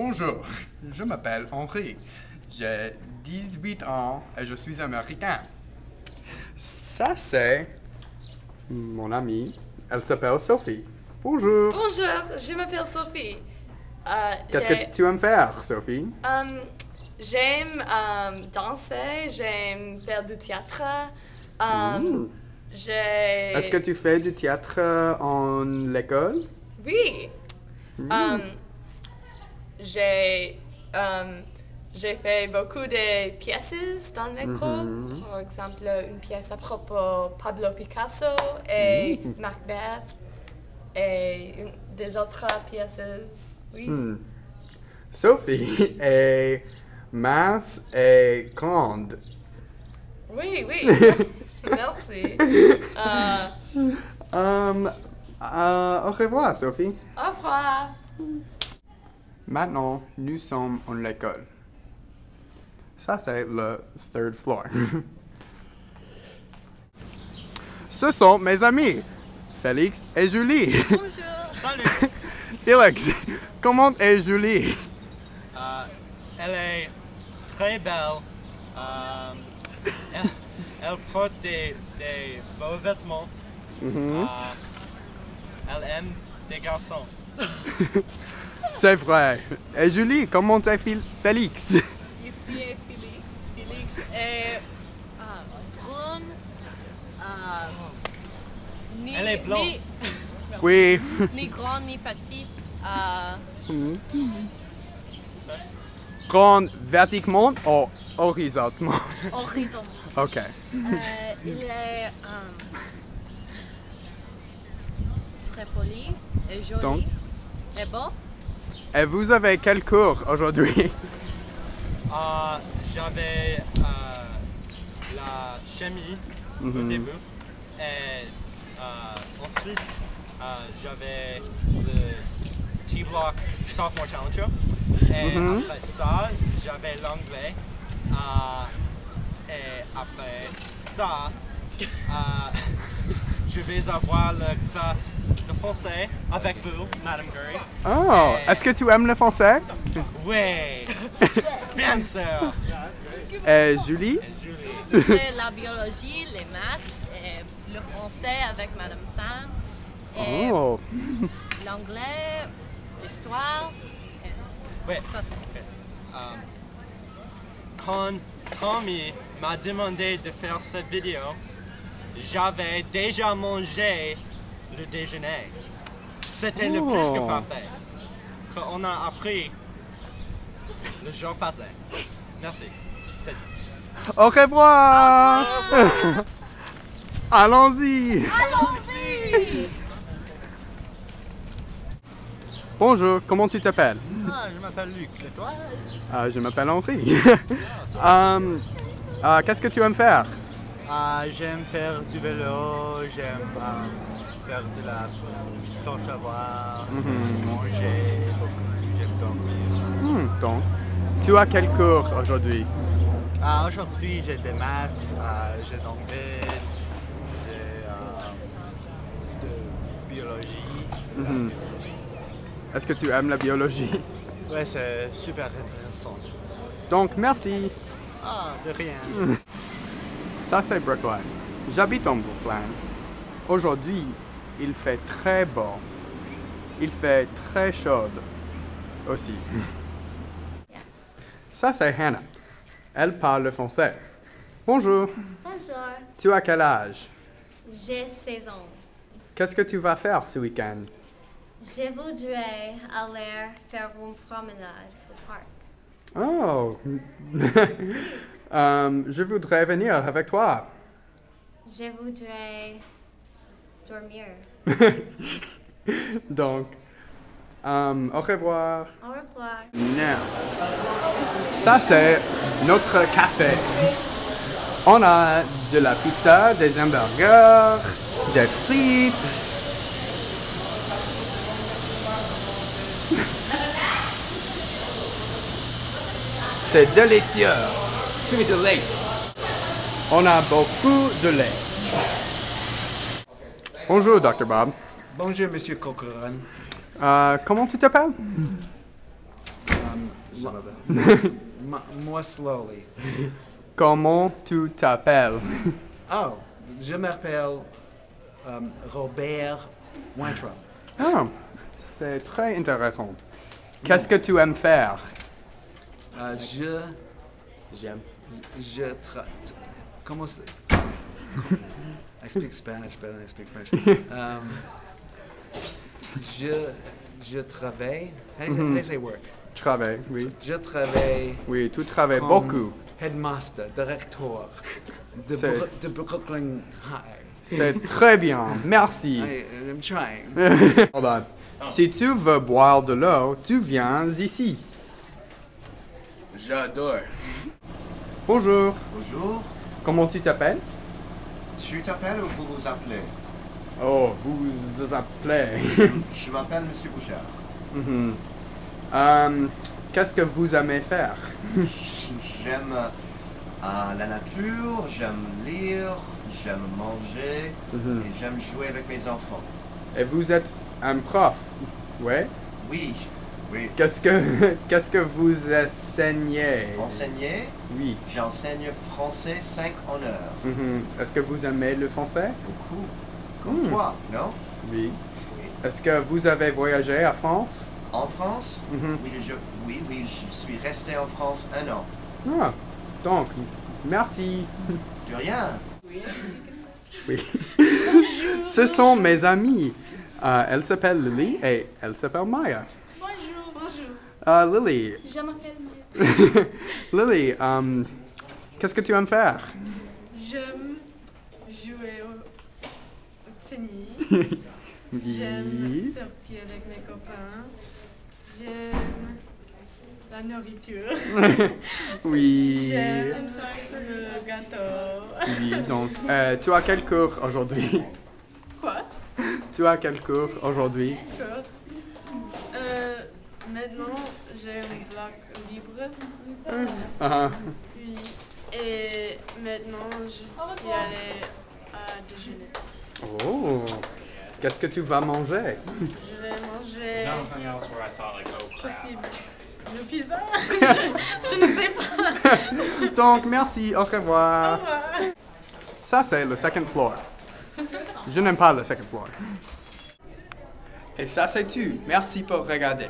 Bonjour, je m'appelle Henri. J'ai 18 ans et je suis américain. Ça, c'est mon amie. Elle s'appelle Sophie. Bonjour. Bonjour, je m'appelle Sophie. Qu'est-ce que tu aimes faire, Sophie? J'aime danser, j'aime faire du théâtre. Est-ce que tu fais du théâtre en l'école? Oui. J'ai fait beaucoup de pièces dans l'école. Par exemple, une pièce à propos de Pablo Picasso et Macbeth et des autres pièces. Oui. Sophie est mince et grande. Oui, oui. Merci. Au revoir, Sophie. Au revoir. Maintenant, nous sommes en l'école. Ça, c'est le third floor. Ce sont mes amis, Félix et Julie. Bonjour. Salut. Félix, comment est Julie? Elle est très belle. Elle porte des beaux vêtements. Elle aime des garçons. C'est vrai. Et Julie, comment est Félix? Ici est Félix. Félix est brune. Elle est blonde. Oui. Ni grande ni petite. Grande verticalement ou horizontalement? Horizon. Ok. Il est très poli et joli. Donc? Et beau. Et vous avez quel cours aujourd'hui? J'avais la chimie au début et ensuite j'avais le T-Block Sophomore Talent Show et après ça j'avais l'anglais et après ça je vais avoir la classe de français avec vous, Madame Curry. Oh, est-ce que tu aimes le français? Oui, bien sûr. Et Julie? C'est la biologie, les maths, et le français avec Madame Sam. Et Oh. l'anglais, l'histoire. Oui. Ça c'est. Quand Tommy m'a demandé de faire cette vidéo, j'avais déjà mangé le déjeuner. C'était le plus que parfait. On a appris le jour passé. Merci. C'est tout. Au revoir! Allons-y! Allons-y! Bonjour, comment tu t'appelles? Je m'appelle Luc, et toi? Je m'appelle Henri. Qu'est-ce que tu aimes faire? J'aime faire du vélo, j'aime faire de la planche à voile, manger, j'aime dormir. Donc, tu as quel cours aujourd'hui? Aujourd'hui, j'ai des maths, j'ai d'anglais, j'ai de biologie. Est-ce que tu aimes la biologie? Ouais, c'est super intéressant. Donc, merci. De rien. Ça, c'est Brooklyn. J'habite en Brooklyn. Aujourd'hui, il fait très beau. Il fait très chaud aussi. Ça, c'est Hannah. Elle parle le français. Bonjour. Bonjour, Tu as quel âge? j'ai 16 ans. Qu'est-ce que tu vas faire ce week-end? Je voudrais aller faire une promenade au parc. Oh! Je voudrais venir avec toi. Je voudrais dormir. Donc, au revoir. Au revoir. Now, ça c'est notre café. On a de la pizza, des hamburgers, des frites. C'est délicieux. Suis de lait. On a beaucoup de lait. Bonjour, Dr. Bob. Bonjour, Monsieur Cochran. Comment tu t'appelles? Moi slowly. Comment tu t'appelles? Oh, je m'appelle Robert Weintraub. Ah, c'est très intéressant. Qu'est-ce que tu aimes faire? J'aime. Comment c'est? I speak Spanish better than I speak French. Je travaille. How do you say work? Travaille, oui. Je travaille Oui, tu travailles comme beaucoup. headmaster, directeur C'est- de Brooklyn High. C'est très bien, merci. I'm trying. Voilà. Si tu veux boire de l'eau, tu viens ici. J'adore. Bonjour, Bonjour, comment tu t'appelles? tu t'appelles ou vous vous appelez? Oh, vous appelez. Je m'appelle Monsieur Bouchard. Mhm. Qu'est-ce que vous aimez faire? J'aime la nature, j'aime lire, j'aime manger et j'aime jouer avec mes enfants. Et vous êtes un prof? Ouais. Oui, oui. Qu'est-ce que vous enseignez? Enseigner, Oui. j'enseigne français 5 honneurs. Mhm. Est-ce que vous aimez le français? Beaucoup. Comme toi, non? Oui. Oui. Est-ce que vous avez voyagé à France? En France? Mhm. Oui, je suis resté en France 1 an. Ah, donc, merci. De rien. Oui. Ce sont mes amis. Elle s'appelle Lily et elle s'appelle Maya. Bonjour. Lily, Je m'appelle Maya. Lily, qu'est-ce que tu aimes faire? J'aime jouer au tennis. J'aime Oui. sortir avec mes copains. J'aime la nourriture. Oui. J'aime le gâteau. Oui, donc, tu as quel cours aujourd'hui? Quoi? Tu as quel cours aujourd'hui? D'accord. Maintenant, j'ai un bloc libre. Ah, Oui. Et maintenant, je suis allée à déjeuner. oh, qu'est-ce que tu vas manger? Je vais manger Something else where I thought like, oh crap. possible le pizza. je ne sais pas. Donc, merci, au revoir. Au revoir. Ça, c'est le second floor. Je n'aime pas le second floor. Et ça, c'est tout. Merci pour regarder.